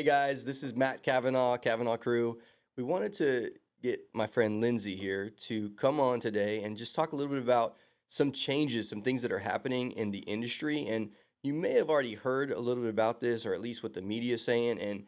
guys, this is Matt Kavanaugh, Kavanaugh Crew. We wanted to get my friend Lindsay here to come on today and just talk a little bit about some changes, some things that are happening in the industry. And you may have already heard a little bit about this, or at least what the media is saying. And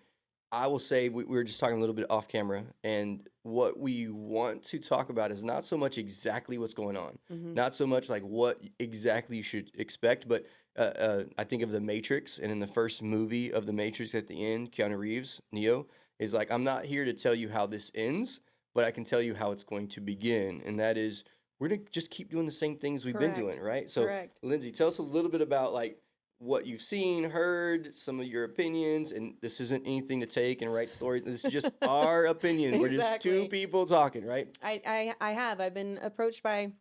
I will say we were just talking a little bit off camera, and what we want to talk about is not so much exactly what's going on, not so much like what exactly you should expect, but I think of The Matrix, and in the first movie of The Matrix at the end, Keanu Reeves, Neo, is like, I'm not here to tell you how this ends, but I can tell you how it's going to begin, and that is we're going to just keep doing the same things we've been doing, right? So, Correct. Lindsay, tell us a little bit about like what you've seen, heard, some of your opinions, and this isn't anything to take and write stories. This is just our opinion. We're just two Exactly. people talking, right? I've been approached by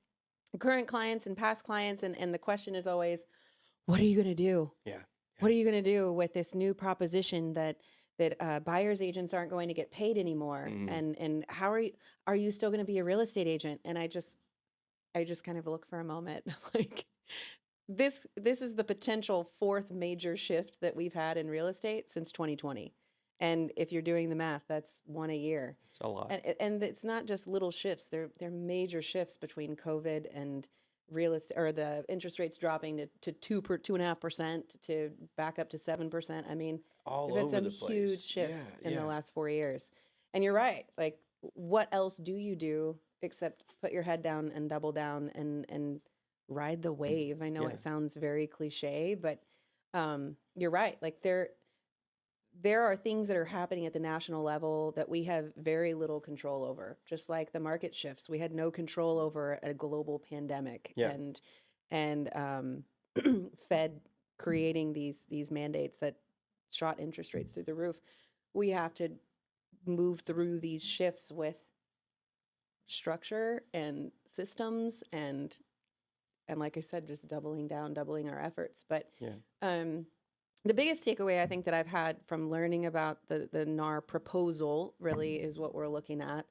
current clients and past clients, and the question is always, what are you going to do? Yeah. What are you going to do with this new proposition that buyer's agents aren't going to get paid anymore? And how are you still going to be a real estate agent? And I just kind of look for a moment like this is the potential fourth major shift that we've had in real estate since 2020. And if you're doing the math, that's one a year. It's a lot. And it's not just little shifts. They're major shifts between COVID and real estate, or the interest rates dropping to 2.5% to back up to 7%. I mean, All we've had over some the place. huge shifts Yeah, in yeah. the last 4 years. And you're right. Like, what else do you do except put your head down and double down and ride the wave? I know Yeah. it sounds very cliche, but you're right. Like, there are things that are happening at the national level that we have very little control over. Just like the market shifts, we had no control over a global pandemic, Yeah. and Fed creating these mandates that shot interest rates through the roof. We have to move through these shifts with structure and systems, and like I said, just doubling our efforts. But Yeah. the biggest takeaway I think that I've had from learning about the NAR proposal really is what we're looking at.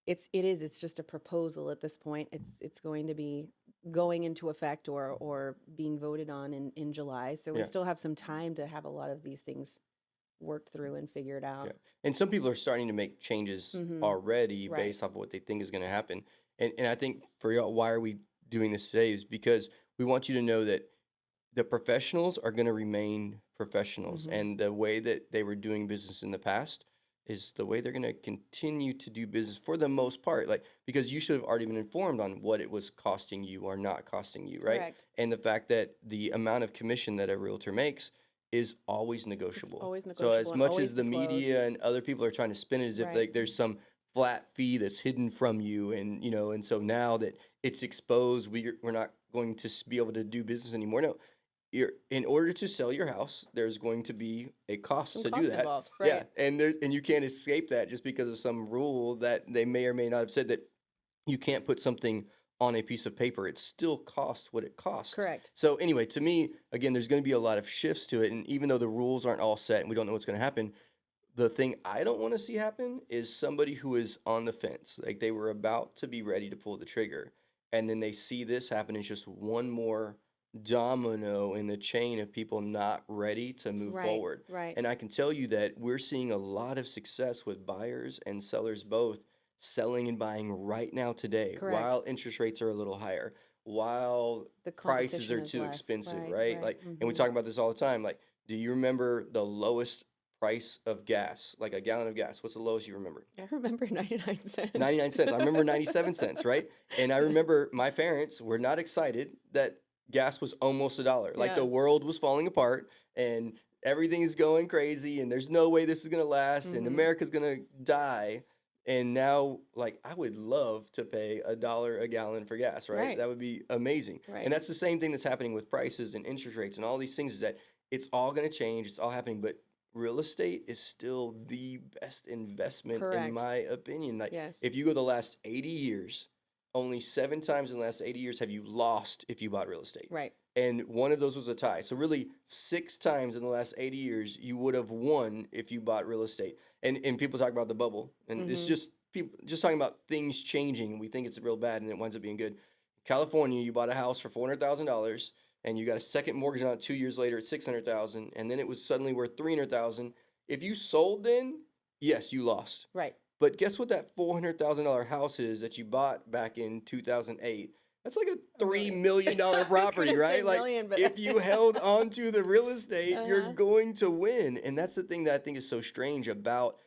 It's just a proposal at this point. It's going to be going into effect or being voted on in July. So we Yeah. still have some time to have a lot of these things worked through and figured out. Yeah. And some people are starting to make changes already Right. based off of what they think is going to happen. And I think for y'all, why are we doing this today is because we want you to know that the professionals are going to remain professionals. And the way that they were doing business in the past is the way they're going to continue to do business for the most part. Like, because you should have already been informed on what it was costing you or not costing you, right? Correct. And the fact that the amount of commission that a realtor makes is always negotiable. It's always So negotiable as and much always as the media and other people are trying to spin it as if Right. like there's some flat fee that's hidden from you, and and so now that it's exposed, we're not going to be able to do business anymore. No, in order to sell your house, there's going to be a cost Some to cost do that. involved, Yeah, right. and you can't escape that just because of some rule that they may or may not have said that you can't put something on a piece of paper. It still costs what it costs. Correct. So anyway, to me, again, there's going to be a lot of shifts to it, and even though the rules aren't all set and we don't know what's going to happen, the thing I don't want to see happen is somebody who is on the fence, like they were about to be ready to pull the trigger, and then they see this happen. It's just one more domino in the chain of people not ready to move Right. forward. Right. And I can tell you that we're seeing a lot of success with buyers and sellers both selling and buying right now today, Correct. while interest rates are a little higher, while The prices competition are is too less. expensive, Right, right? right. Like, and we Mhm. talk about this all the time. Like, do you remember the lowest price of gas, like a gallon of gas? What's the lowest you remember? I remember 99 cents. 99 cents. I remember 97 cents, right? And I remember my parents were not excited that gas was almost $1. Like the Yeah. world was falling apart and everything is going crazy and there's no way this is going to last and Mhm. America's going to die. And now, like, I would love to pay $1 a gallon for gas, right? Right. That would be amazing. Right. And that's the same thing that's happening with prices and interest rates and all these things, is that it's all going to change. It's all happening. But real estate is still the best investment, in Correct. my opinion. Like, Yes. if you go the last 80 years, only 7 times in the last 80 years have you lost if you bought real estate. Right. And one of those was a tie. So really 6 times in the last 80 years you would have won if you bought real estate. And people talk about the bubble. And it's Mhm. just people just talking about things changing, and we think it's real bad and it winds up being good. California, you bought a house for $400,000 and you got a second mortgage on it 2 years later at $600,000, and then it was suddenly worth $300,000. If you sold then, yes, you lost. Right. But guess what that $400,000 house is that you bought back in 2008? That's like a A $3 million. million I was property, gonna say right? Like million, but if you held on to the real estate, you're uh-huh. going to win. And that's the thing that I think is so strange about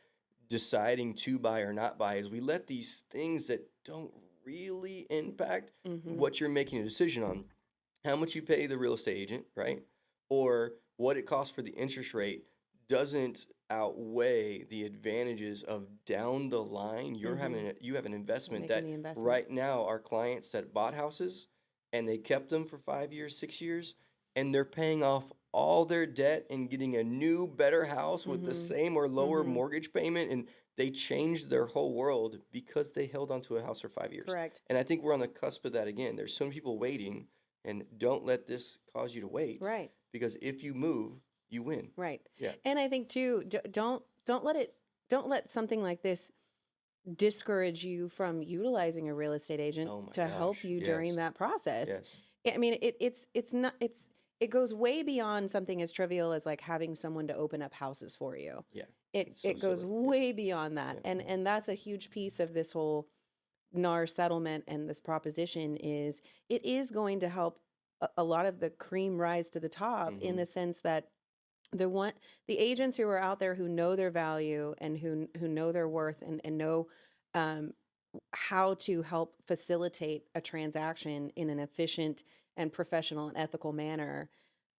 deciding to buy or not buy is we let these things that don't really impact Mm-hmm. what you're making a decision on. How much you pay the real estate agent, right? Or what it costs for the interest rate doesn't outweigh the advantages of down the line. Mm-hmm. You have an investment Making that the investment. right now our clients that bought houses and they kept them for 5 years, 6 years, and they're paying off all their debt and getting a new, better house with the Mm-hmm. same or lower Mm-hmm. mortgage payment. And they changed their whole world because they held onto a house for 5 years. Correct. And I think we're on the cusp of that again. There's some people waiting, and don't let this cause you to wait Right. because if you move, you win. Right. Yeah. And I think too, don't let something like this discourage you from utilizing a real estate agent Oh my to help gosh. you during Yes. that process. Yes. I mean, it's not it goes way beyond something as trivial as like having someone to open up houses for you. Yeah. It It's so it goes silly. Yeah. way beyond that, Yeah. and that's a huge piece of this whole NAR settlement and this proposition is it is going to help a lot of the cream rise to the top in Mm-hmm. the sense that the agents who are out there who know their value and who know their worth and know um, how to help facilitate a transaction in an efficient and professional and ethical manner,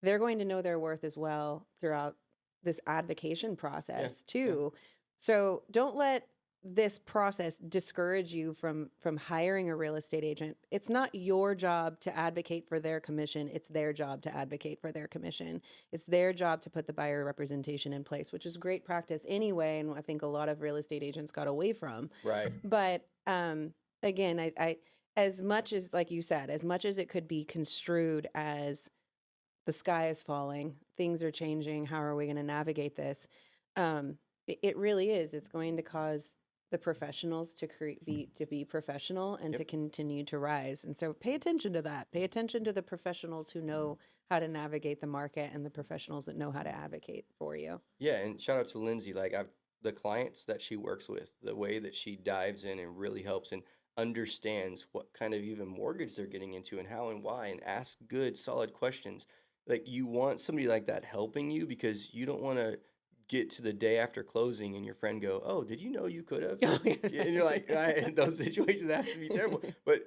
they're going to know their worth as well throughout this advocation Yeah. process Yeah. too. So don't let this process discourage you from hiring a real estate agent. It's not your job to advocate for their commission. It's their job to advocate for their commission. It's their job to put the buyer representation in place, which is great practice anyway, and I think a lot of real estate agents got away from. Right. But again, I as much as, like you said, as much as it could be construed as the sky is falling, things are changing, how are we going to navigate this? It really is. It's going to cause the professionals to be professional and Yep. to continue to rise. And so pay attention to that. Pay attention to the professionals who know how to navigate the market and the professionals that know how to advocate for you. Yeah. And shout out to Lindsay. Like the clients that she works with, the way that she dives in and really helps and understands what kind of even mortgage they're getting into and how and why and ask good, solid questions. Like you want somebody like that helping you because you don't want to get to the day after closing and your friend go, "Oh, did you know you could have?" Oh, yeah. Yeah, and you're like, those situations have to be terrible. But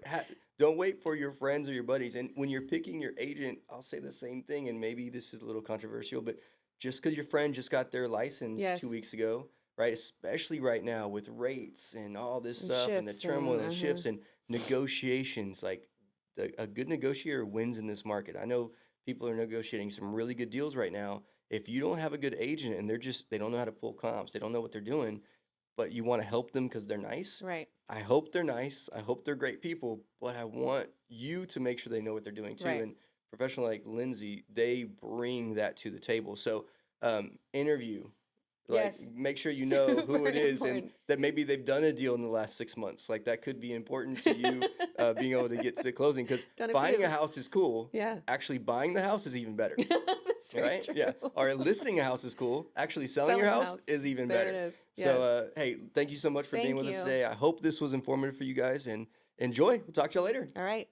don't wait for your friends or your buddies. And when you're picking your agent, I'll say the same thing. And maybe this is a little controversial, but just because your friend just got their license 2 Yes. weeks ago, right? Especially right now with rates and all this And stuff and the shifts turmoil and and shifts and negotiations, like a good negotiator wins in this market. I know people are negotiating some really good deals right now. If you don't have a good agent and they don't know how to pull comps, they don't know what they're doing, but you want to help them because they're nice. Right. I hope they're nice. I hope they're great people, but I want you to make sure they know what they're doing too. Right. And professional like Lindsay, they bring that to the table. So interview, like Yes. make sure you know who Super it is and important. that maybe they've done a deal in the last 6 months. Like that could be important to you being able to get to closing because Done a finding a few. house is cool. Yeah. Actually buying the house is even better. That's very Right? true. Yeah. Or listing a house is cool. Actually selling your Selling the house house. is even There better. it is. So, Yes. hey, thank you so much for being Thank with us you. today. I hope this was informative for you guys and enjoy. We'll talk to you later. All right.